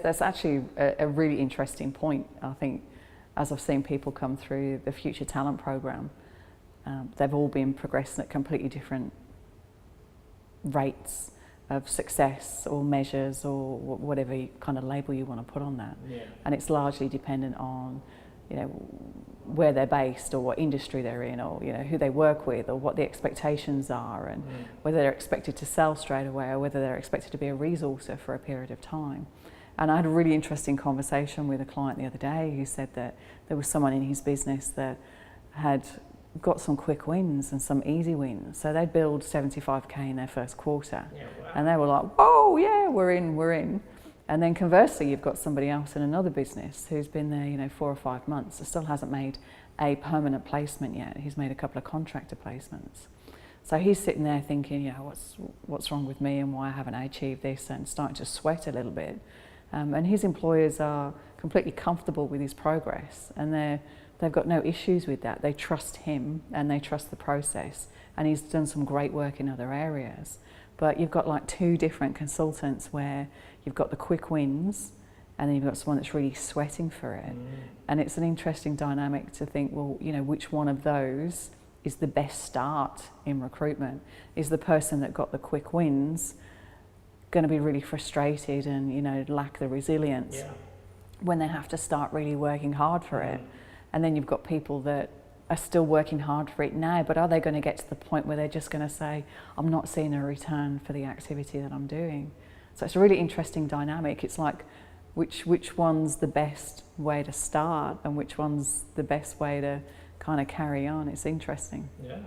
That's actually a really interesting point. I think as I've seen people come through the Future Talent Programme, they've all been progressing at completely different rates of success or measures or whatever kind of label you want to put on that. Yeah. And it's largely dependent on, you know, where they're based or what industry they're in, or, you know, who they work with or what the expectations are, and whether they're expected to sell straight away or whether they're expected to be a resourcer for a period of time. And I had a really interesting conversation with a client the other day who said that there was someone in his business that had got some quick wins and some easy wins. So they'd build 75k in their first quarter. Yeah, wow. And they were like, whoa, yeah, we're in. And then conversely, you've got somebody else in another business who's been there, you know, 4 or 5 months and still hasn't made a permanent placement yet. He's made a couple of contractor placements. So he's sitting there thinking, you know, what's wrong with me and why haven't I achieved this, and starting to sweat a little bit. And his employers are completely comfortable with his progress, and they've got no issues with that. They trust him and they trust the process, and he's done some great work in other areas. But you've got like 2 different consultants where you've got the quick wins and then you've got someone that's really sweating for it. And it's an interesting dynamic to think, well, you know, which one of those is the best start in recruitment? Is the person that got the quick wins going to be really frustrated and, you know, lack the resilience when they have to start really working hard for it? And then you've got people that are still working hard for it now, but are they going to get to the point where they're just going to say, I'm not seeing a return for the activity that I'm doing? So it's a really interesting dynamic. It's like, which one's the best way to start and which one's the best way to kind of carry on? It's interesting. Yeah.